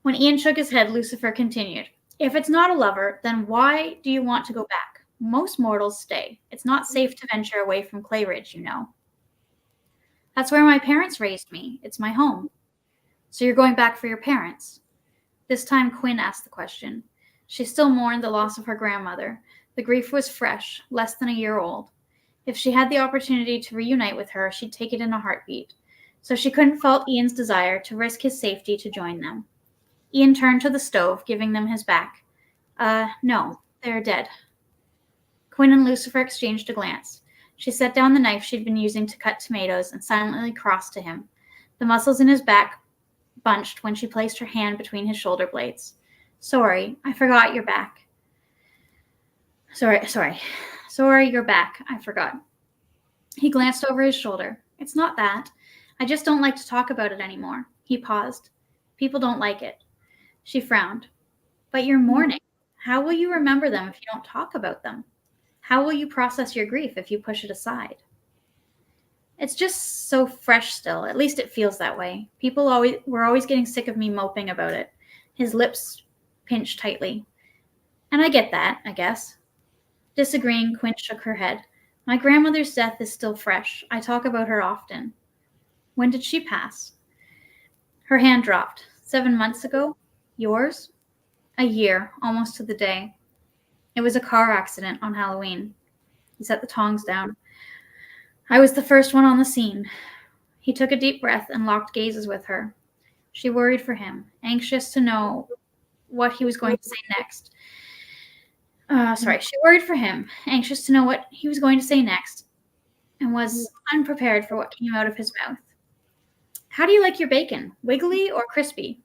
When Ian shook his head, Lucifer continued. If it's not a lover, then why do you want to go back? Most mortals stay. It's not safe to venture away from Clayridge, you know. That's where my parents raised me. It's my home. So you're going back for your parents? This time Quinn asked the question. She still mourned the loss of her grandmother. The grief was fresh, less than a year old. If she had the opportunity to reunite with her, she'd take it in a heartbeat. So she couldn't fault Ian's desire to risk his safety to join them. Ian turned to the stove, giving them his back. No, they're dead. Quinn and Lucifer exchanged a glance. She set down the knife she'd been using to cut tomatoes and silently crossed to him. The muscles in his back bunched when she placed her hand between his shoulder blades. Sorry, I forgot you're back. Sorry, you're back. I forgot. He glanced over his shoulder. It's not that. I just don't like to talk about it anymore. He paused. People don't like it. She frowned. But you're mourning. How will you remember them if you don't talk about them? How will you process your grief if you push it aside? It's just so fresh still. At least it feels that way. We're always getting sick of me moping about it. His lips pinched tightly. And I get that, I guess. Disagreeing, Quinn shook her head. My grandmother's death is still fresh. I talk about her often. When did she pass? Her hand dropped. 7 months ago? Yours? A year, almost to the day. It was a car accident on Halloween. He set the tongs down. I was the first one on the scene. He took a deep breath and locked gazes with her. She worried for him, anxious to know what he was going to say next. She worried for him, anxious to know what he was going to say next, and was unprepared for what came out of his mouth. How do you like your bacon? Wiggly or crispy?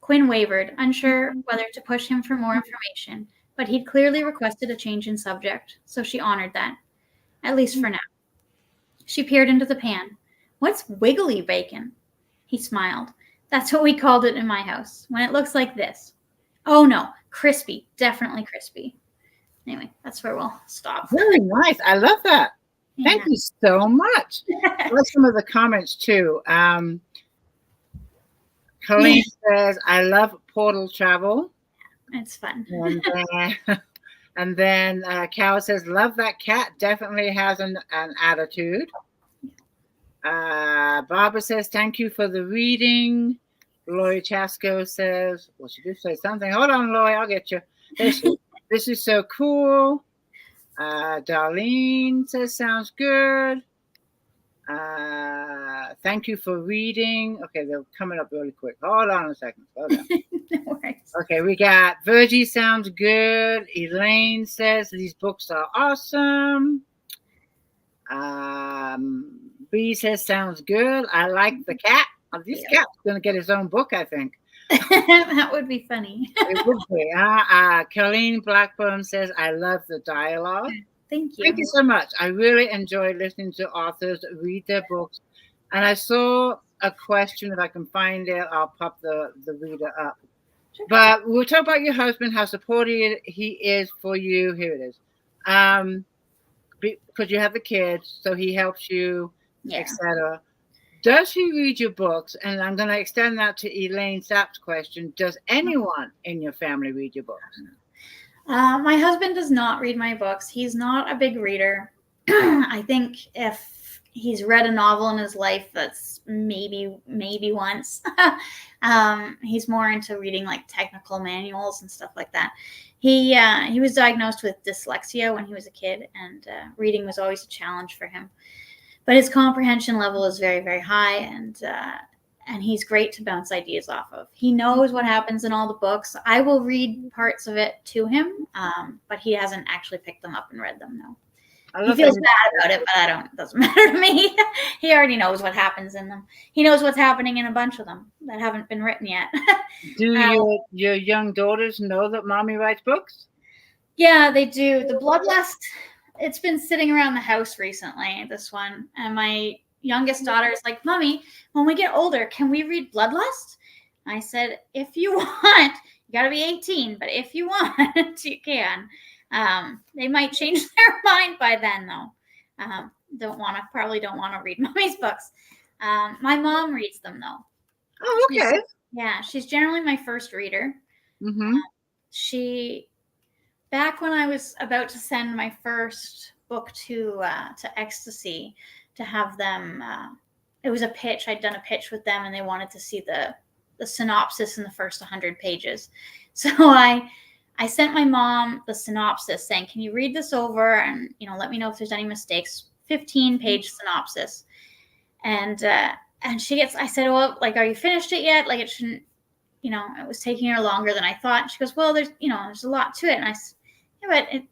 Quinn wavered, unsure whether to push him for more information, but he'd clearly requested a change in subject, so she honored that, at least for now. She peered into the pan. What's wiggly bacon? He smiled. That's what we called it in my house, when it looks like this. Oh no, crispy, definitely crispy. Anyway, that's where we'll stop. Very nice. I love that. Yeah. Thank you so much. I love some of the comments too. Colleen says, I love portal travel. It's fun. And then Cal says, love that cat. Definitely has an attitude. Barbara says, thank you for the reading. Lori Chasco says, well, she did say something. Hold on, Lori, I'll get you. This is so cool. Darlene says, sounds good. Thank you for reading. Okay, they're coming up really quick. Hold on a second. Hold on. No worries. Okay, we got Virgie sounds good. Elaine says these books are awesome. B says sounds good. I like the cat. Oh, this cat's gonna get his own book, I think. That would be funny. It would be. Colleen Blackburn says I love the dialogue. Thank you. Thank you so much. I really enjoy listening to authors read their books. And I saw a question, if I can find it, I'll pop the reader up. Sure. But we'll talk about your husband, how supportive he is for you. Here it is. Because you have the kids, so he helps you, etc. Does he read your books? And I'm going to extend that to Elaine Sapp's question. Does anyone in your family read your books? My husband does not read my books. He's not a big reader. I think if he's read a novel in his life, that's maybe once. He's more into reading like technical manuals and stuff like that. He was diagnosed with dyslexia when he was a kid, and reading was always a challenge for him. But his comprehension level is very, very high, and he's great to bounce ideas off of. He knows what happens in all the books. I will read parts of it to him, but he hasn't actually picked them up and read them, no. He feels bad about it, but it doesn't matter to me. He already knows what happens in them. He knows what's happening in a bunch of them that haven't been written yet. Do your young daughters know that mommy writes books? Yeah, they do. The Bloodlust, it's been sitting around the house recently, this one. And my youngest daughter is like, Mommy, when we get older, can we read Bloodlust? I said, if you want, you got to be 18, but if you want, you can. They might change their mind by then, though. Probably don't want to read Mommy's books. My mom reads them, though. Oh, okay. She's generally my first reader. Mm-hmm. Back when I was about to send my first book to Ecstasy to have them, it was a pitch. I'd done a pitch with them, and they wanted to see the synopsis in the first 100 pages. So I sent my mom the synopsis saying, can you read this over and, let me know if there's any mistakes. 15-page synopsis. And I said, well, like, are you finished it yet? Like, it shouldn't, it was taking her longer than I thought. And she goes, well, there's a lot to it. And I said, yeah, but it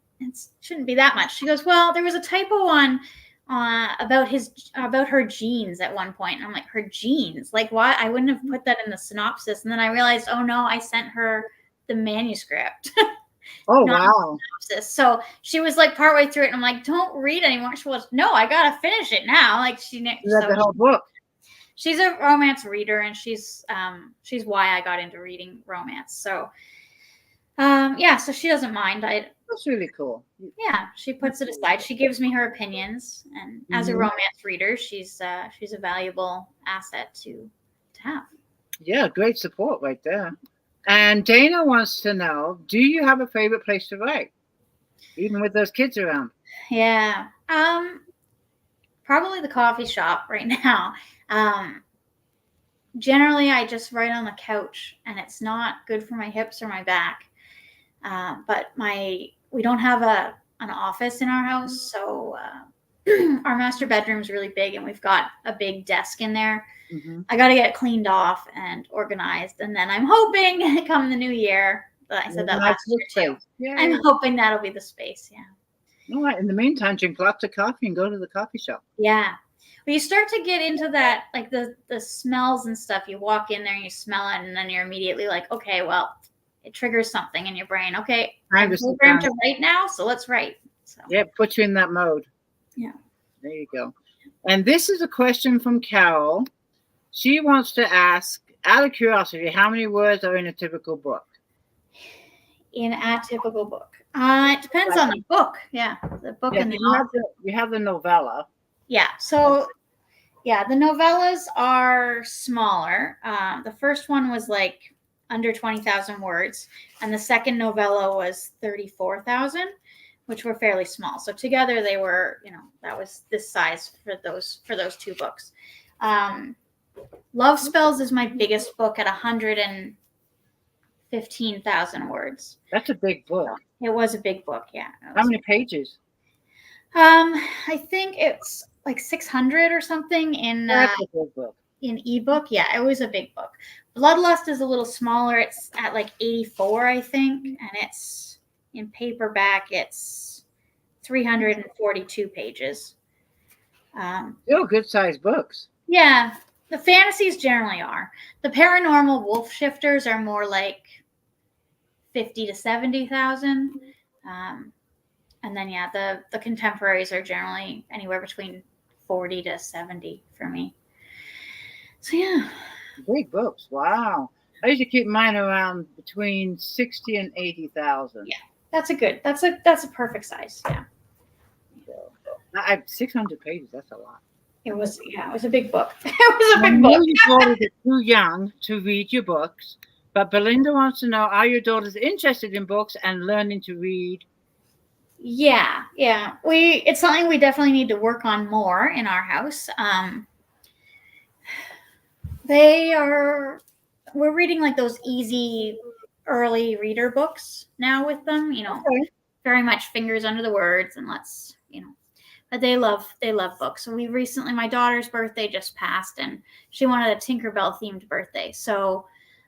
shouldn't be that much. She goes, well, there was a typo on about her genes at one point. And I'm like, her genes? Like, why? I wouldn't have put that in the synopsis. And then I realized, oh no, I sent her the manuscript. Oh, wow. So she was like partway through it, and I'm like, don't read anymore. She was, no, I gotta finish it now. Like she read the whole book. She's a romance reader, and she's why I got into reading romance. So so she doesn't mind. That's really cool. Yeah, she puts it aside. She gives me her opinions, and as a romance reader, she's a valuable asset to have. Yeah, great support right there. And Dana wants to know, do you have a favorite place to write? Even with those kids around? Yeah. Probably the coffee shop right now. Generally, I just write on the couch, and it's not good for my hips or my back. But we don't have an office in our house, so our master bedroom is really big, and we've got a big desk in there. Mm-hmm. I got to get cleaned off and organized, and then I'm hoping come the new year. But I said that last year too. Yeah. I'm hoping that'll be the space. Yeah. All right. In the meantime, drink lots of coffee and go to the coffee shop. Yeah. Well, you start to get into that, like the smells and stuff. You walk in there and you smell it, and then you're immediately like, okay, well, it triggers something in your brain. Okay, I'm programmed to write now, so let's write. So. Yeah, put you in that mode. Yeah. There you go. And this is a question from Carol. She wants to ask, out of curiosity, how many words are in a typical book? In a typical book? It depends on the book. Yeah, the book and the author. You have the novella. Yeah, so, the novellas are smaller. The first one was like under 20,000 words, and the second novella was 34,000, which were fairly small. So together they were, that was this size for those two books. Love Spells is my biggest book at 115,000 words. That's a big book. It was a big book, yeah. How many pages? I think it's like 600 or something in ebook. Yeah, it was a big book. Bloodlust is a little smaller. It's at like 84, I think, and it's in paperback. It's 342 pages. Still good sized books. Yeah, the fantasies generally are. The paranormal wolf shifters are more like 50 to 70,000. And then, yeah, the contemporaries are generally anywhere between 40 to 70 for me. So, yeah. Big books. Wow. I used to keep mine around between 60 and 80,000. Yeah, that's a perfect size. Yeah. I have 600 pages. That's a lot. It was a big book. It was a big book. Your daughters are too young to read your books, but Belinda wants to know, are your daughters interested in books and learning to read? Yeah. It's something we definitely need to work on more in our house. We're reading like those easy early reader books now with them, okay. Very much fingers under the words and but they love books. So my daughter's birthday just passed and she wanted a Tinkerbell themed birthday. So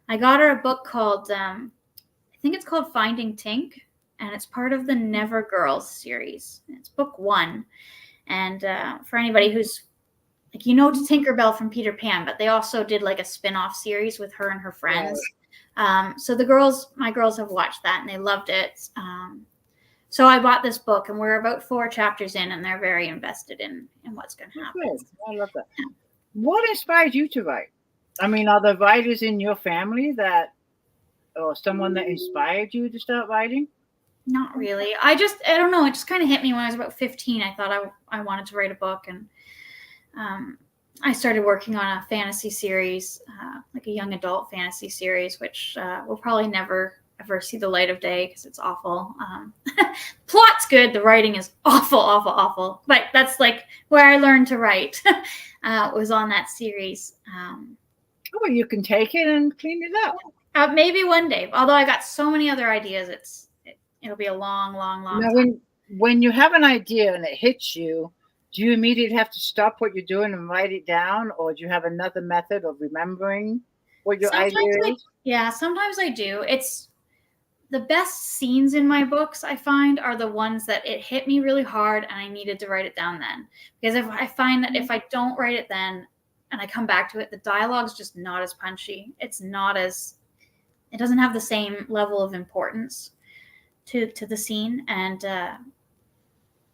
I got her a book called, I think it's called Finding Tink, and it's part of the Never Girls series. It's book 1. And for anybody who's Tinkerbell from Peter Pan, but they also did like a spin-off series with her and her friends. So my girls have watched that and they loved it. So I bought this book and we're about 4 chapters in and they're very invested in what's going to happen. Good. I love that. Yeah. What inspired you to write? I mean, are there writers in your family or someone that inspired you to start writing? Not really. I don't know. It just kind of hit me when I was about 15. I thought I wanted to write a book, and I started working on a fantasy series, like a young adult fantasy series, which will probably never ever see the light of day because it's awful. Plot's good. The writing is awful, awful, awful. But that's like where I learned to write. Was on that series. Well, you can take it and clean it up. Maybe one day. Although I got so many other ideas, it'll be a long, long, long time. When you have an idea and it hits you, do you immediately have to stop what you're doing and write it down, or do you have another method of remembering what your idea is? Yeah, sometimes I do. It's the best scenes in my books, I find, are the ones that it hit me really hard and I needed to write it down then. Because if I find that if I don't write it then and I come back to it, the dialogue's just not as punchy. It doesn't have the same level of importance to the scene. And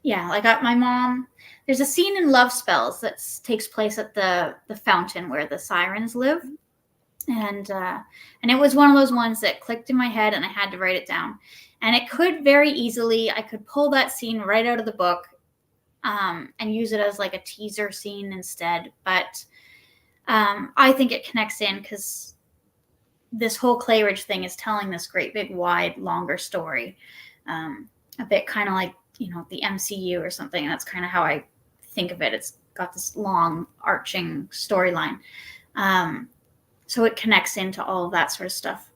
my mom, there's a scene in Love Spells that takes place at the fountain where the sirens live. And it was one of those ones that clicked in my head and I had to write it down. And it could very easily, I could pull that scene right out of the book and use it as like a teaser scene instead. But I think it connects in because this whole Clayridge thing is telling this great big wide longer story, a bit kind of like the MCU or something. That's kind of how I think of it. It's got this long arching storyline, so it connects into all of that sort of stuff.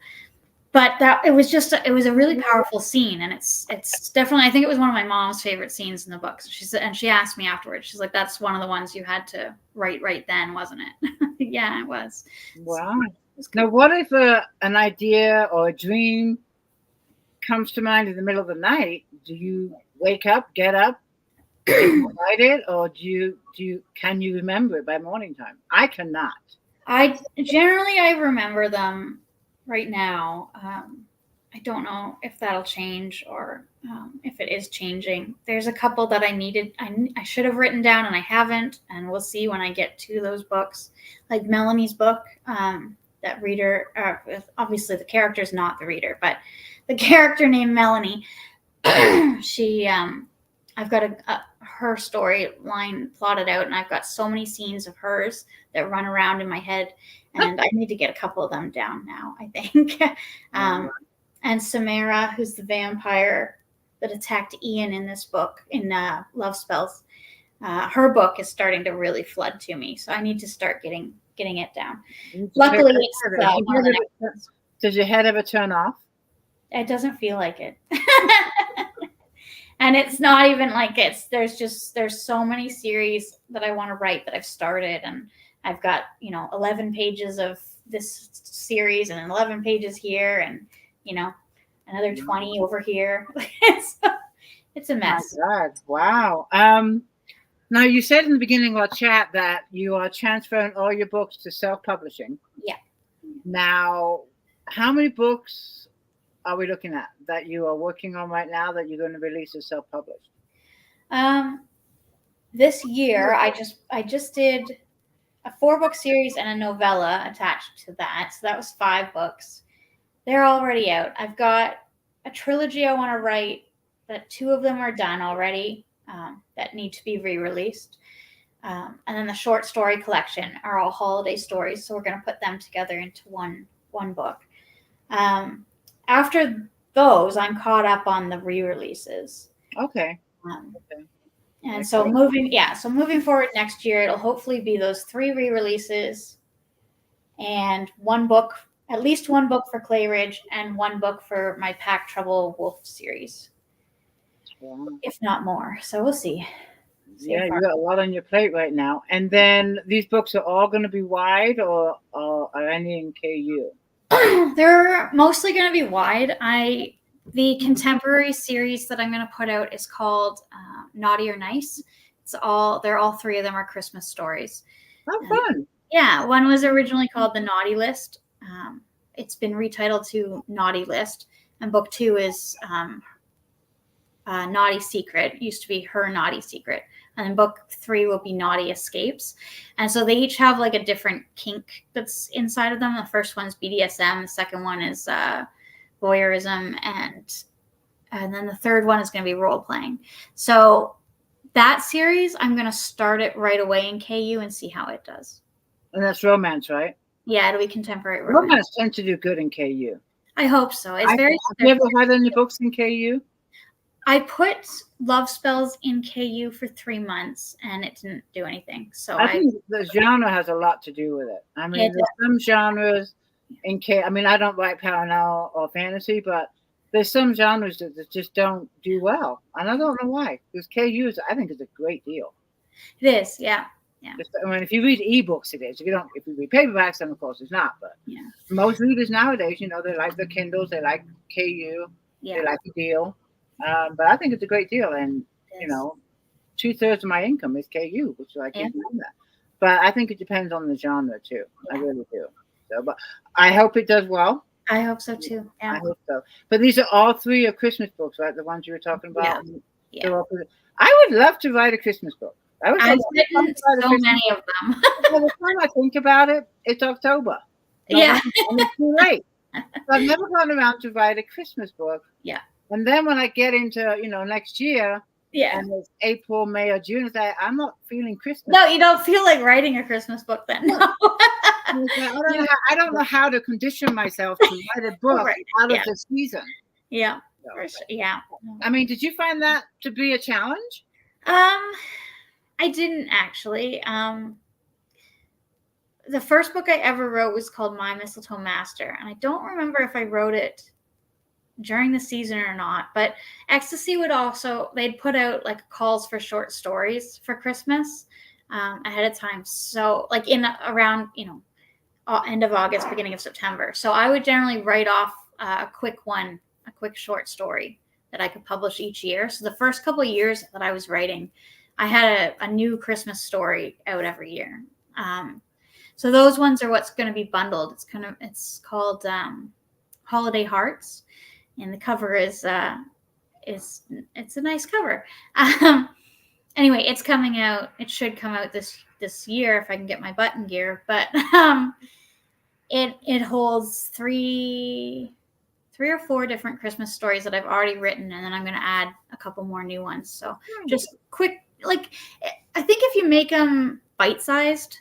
But it was a really powerful scene, and it's definitely, I think it was one of my mom's favorite scenes in the book. She asked me afterwards, she's like, "That's one of the ones you had to write right then, wasn't it?" Yeah, it was. Wow. Now, what if an idea or a dream comes to mind in the middle of the night? Do you wake up, get up, write it, or can you remember it by morning time? I cannot. I remember them right now. I don't know if that'll change or if it is changing. There's a couple that I should have written down and I haven't, and we'll see when I get to those books. Like Melanie's book, that reader, obviously the character's not the reader, but the character named Melanie, I've got her storyline plotted out, and I've got so many scenes of hers that run around in my head, and I need to get a couple of them down now, I think. And Samara, who's the vampire that attacked Ian in this book, in Love Spells, her book is starting to really flood to me, so I need to start getting it down. Luckily, does your head ever turn off? It doesn't feel like it. And it's not even like there's so many series that I want to write that I've started, and I've got 11 pages of this series and 11 pages here, and another 20 over here. It's a mess. My God. Wow. Now you said in the beginning of our chat that you are transferring all your books to self-publishing. Yeah. Now, how many books are we looking at that you are working on right now that you're going to release as self-published? This year I just did a 4-book series and a novella attached to that. So that was 5 books. They're already out. I've got a trilogy I want to write that 2 of them are done already that need to be re-released. And then the short story collection are all holiday stories. So we're going to put them together into one book. After those, I'm caught up on the re-releases. Okay. Okay. And so moving forward next year, it'll hopefully be those 3 re-releases and 1 book, at least 1 book for Clay Ridge and 1 book for my Pack Trouble Wolf series, if not more. So we'll see. Yeah, you got a lot on your plate right now. And then these books are all going to be wide, or are any in KU? They're mostly going to be wide. The contemporary series that I'm going to put out is called Naughty or Nice. They're all 3 of them are Christmas stories. How fun. Yeah, one was originally called The Naughty List. It's been retitled to Naughty List, and book 2 is Naughty Secret. It used to be Her Naughty Secret. And then book 3 will be Naughty Escapes. And so they each have like a different kink that's inside of them. The first one's BDSM. The second one is voyeurism. And then the third one is going to be role playing. So that series, I'm going to start it right away in KU and see how it does. And that's romance, right? Yeah, it'll be contemporary romance. Romance tends to do good in KU. I hope so. Have you ever had any books in KU? I put Love Spells in KU for 3 months, and it didn't do anything. So I think the genre has a lot to do with it. I mean, there's some genres in KU. I mean, I don't write paranormal or fantasy, but there's some genres that just don't do well, and I don't know why. Because KU I think, is a great deal. It is, yeah. I mean, if you read ebooks, it is. If you read paperbacks, then of course it's not. But most readers nowadays, they like the Kindles, they like KU, they like the deal. But I think it's a great deal, and 2/3 of my income is KU, which I can't do that. But I think it depends on the genre too. I really do. So, but I hope it does well. I hope so too. Yeah. I hope so. But these are all 3 of Christmas books, right? The ones you were talking about. Yeah. I would love to write a Christmas book. I've written so many of them. By the time I think about it, it's October. Yeah. And it's too late. So I've never gone around to write a Christmas book. Yeah. And then when I get into, next year, and it's April, May, or June, I'm not feeling Christmas. No, you don't feel like writing a Christmas book then. No. I don't know how to condition myself to write a book out of the season. Yeah. So, yeah. I mean, did you find that to be a challenge? I didn't actually. The first book I ever wrote was called My Mistletoe Master, and I don't remember if I wrote it during the season or not, but Ecstasy they'd put out like calls for short stories for Christmas ahead of time. So like around, end of August, beginning of September. So I would generally write off a quick short story that I could publish each year. So the first couple of years that I was writing, I had a new Christmas story out every year. So those ones are what's going to be bundled. It's called Holiday Hearts. And the cover it's a nice cover. Anyway, it's coming out. It should come out this year if I can get my butt in gear. But it holds three or four different Christmas stories that I've already written, and then I'm going to add a couple more new ones. So just quick, like I think if you make them bite-sized,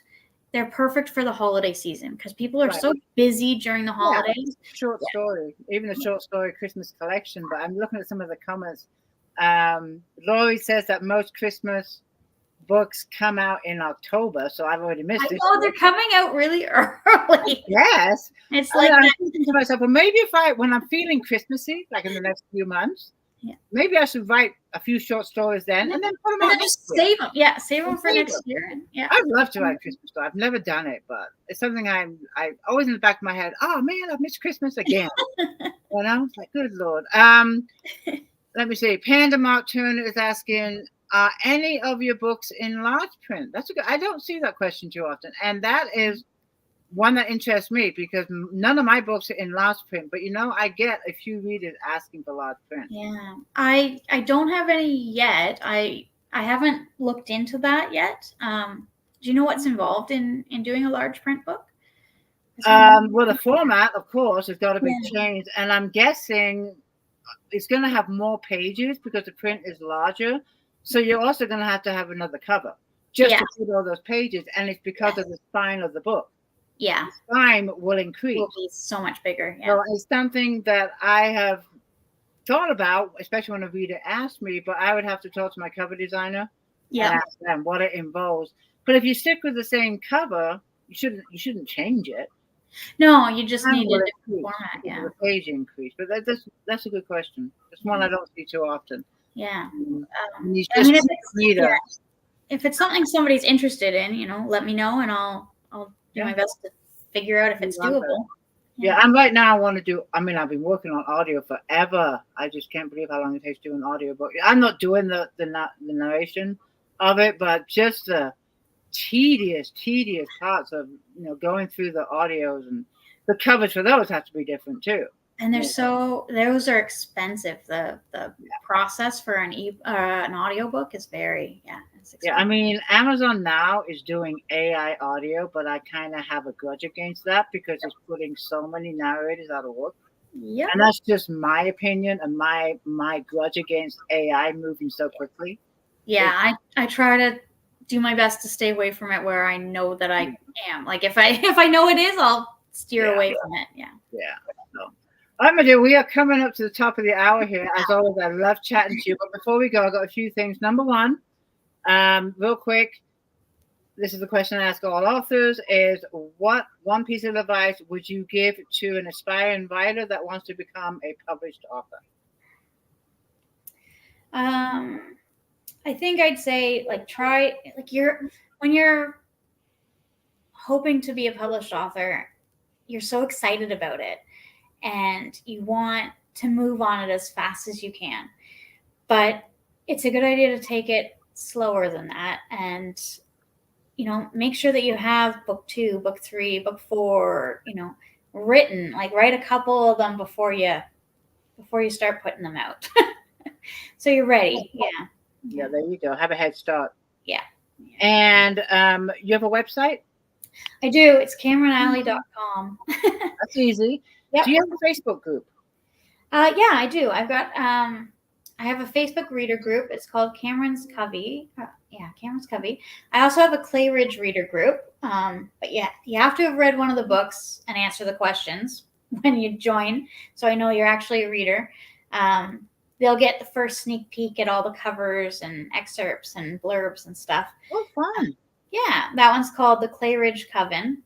they're perfect for the holiday season because people are so busy during the holidays. Short story, even a short story Christmas collection. But I'm looking at some of the comments. Laurie says that most Christmas books come out in October, so I've already missed it. Oh, they're coming out really early. Yes. It's like I'm thinking to myself, well, maybe when I'm feeling Christmassy, like in the next few months, Maybe I should write a few short stories then, and then put them on. Just save them. Yeah, save them for next year. And I'd love to write Christmas story. I've never done it, but it's something I always in the back of my head. Oh man, I've missed Christmas again. It's like, good Lord. Let me see. Panda Mark Turner is asking, are any of your books in large print? That's a good. I don't see that question too often, and that is one that interests me because none of my books are in large print. But I get a few readers asking for large print. Yeah, I don't have any yet. I haven't looked into that yet. Do you know what's involved in doing a large print book? Well, the format, of course, has got to be changed, and I'm guessing it's going to have more pages because the print is larger. So you're also going to have another cover just to put all those pages, and it's because of the spine of the book. Yeah, the spine will increase. Will be so much bigger. Yeah. So it's something that I have thought about, especially when a reader asks me. But I would have to talk to my cover designer and ask them what it involves. But if you stick with the same cover, you shouldn't change it. No, you just need a different format. Yeah, the page increase. But that's a good question. It's one I don't see too often. Yeah. If it's something somebody's interested in, let me know, and I'll do my best to figure out if it's doable. Yeah, and right now I want to do. I mean, I've been working on audio forever. I just can't believe how long it takes to do an audio book. I'm not doing the narration of it, but just the tedious parts of going through the audios, and the covers for those have to be different too. And those are expensive. The process for an audiobook is very expensive. Yeah, I mean, Amazon now is doing AI audio, but I kind of have a grudge against that because it's putting so many narrators out of work. Yeah, and that's just my opinion and my grudge against AI moving so quickly. Yeah, I try to do my best to stay away from it where I know that I am. Like if I know it is, I'll steer away from it. Yeah. So. All right, my dear, we are coming up to the top of the hour here. As always, I love chatting to you. But before we go, I got a few things. Number one, real quick, this is the question I ask all authors, is what one piece of advice would you give to an aspiring writer that wants to become a published author? I think I'd say when you're hoping to be a published author, you're so excited about it and you want to move on it as fast as you can. But it's a good idea to take it slower than that and, make sure that you have book 2, book 3, book 4, written, like write a couple of them before you start putting them out. So you're ready. Yeah, there you go. Have a head start. Yeah. And you have a website? I do. It's CameronAllie.com. That's easy. Yep. Do you have a Facebook group? Yeah, I do. I've got I have a Facebook reader group. It's called Cameron's Covey. Cameron's Covey. I also have a Clay Ridge reader group. But yeah, you have to have read one of the books and answer the questions when you join. So I know you're actually a reader. They'll get the first sneak peek at all the covers and excerpts and blurbs and stuff. Oh, fun. Yeah, that one's called the Clay Ridge Coven.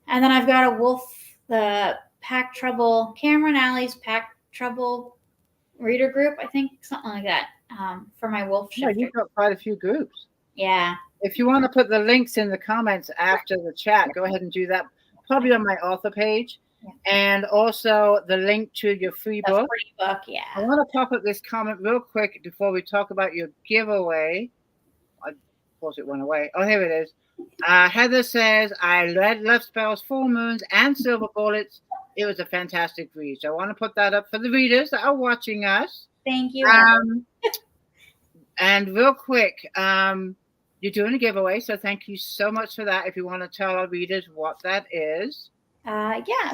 And then I've got the Pack Trouble, Cameron Allie's Pack Trouble reader group, I think, something like that, for my wolf shifter. Yeah, you've got quite a few groups. Yeah. If you want to put the links in the comments after the chat, go ahead and do that. Probably on my author page. Yeah. And also the link to your free book. Free book, yeah. I want to pop up this comment real quick before we talk about your giveaway. Of course, it went away. Oh, here it is. Heather says, I read Love Spells, Full Moons, and Silver Bullets. It was a fantastic read. So I want to put that up for the readers that are watching us. Thank you. And real quick, you're doing a giveaway. So thank you so much for that. If you want to tell our readers what that is.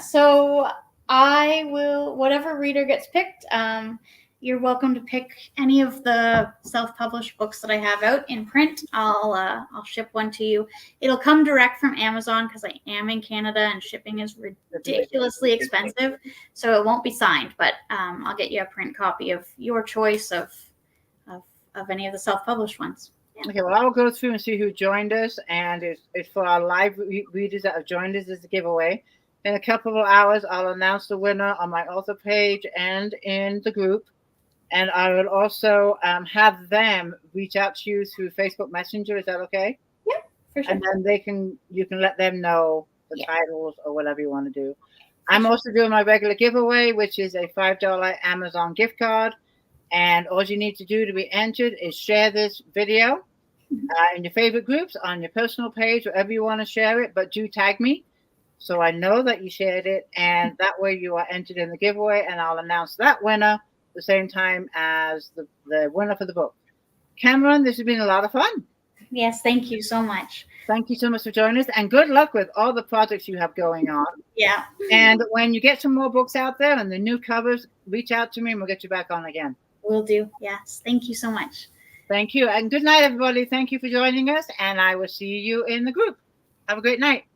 So I will, whatever reader gets picked, you're welcome to pick any of the self-published books that I have out in print. I'll ship one to you. It'll come direct from Amazon because I am in Canada and shipping is ridiculously expensive. So it won't be signed, but I'll get you a print copy of your choice of any of the self-published ones. Yeah. Okay, well, I'll go through and see who joined us, and it's for our live readers that have joined us as a giveaway. In a couple of hours, I'll announce the winner on my author page and in the group. And I will also have them reach out to you through Facebook Messenger. Is that okay? Yeah, for sure. And then you can let them know the titles or whatever you want to do. I'm also doing my regular giveaway, which is a $5 Amazon gift card. And all you need to do to be entered is share this video in your favorite groups, on your personal page, wherever you want to share it. But do tag me so I know that you shared it. And that way you are entered in the giveaway. And I'll announce that winner the same time as the winner for the book. Cameron, this has been a lot of fun. Yes, thank you so much. Thank you so much for joining us, and good luck with all the projects you have going on. Yeah. And when you get some more books out there and the new covers, reach out to me and we'll get you back on again. Will do. Yes. Thank you so much. Thank you. And good night, everybody. Thank you for joining us, and I will see you in the group. Have a great night.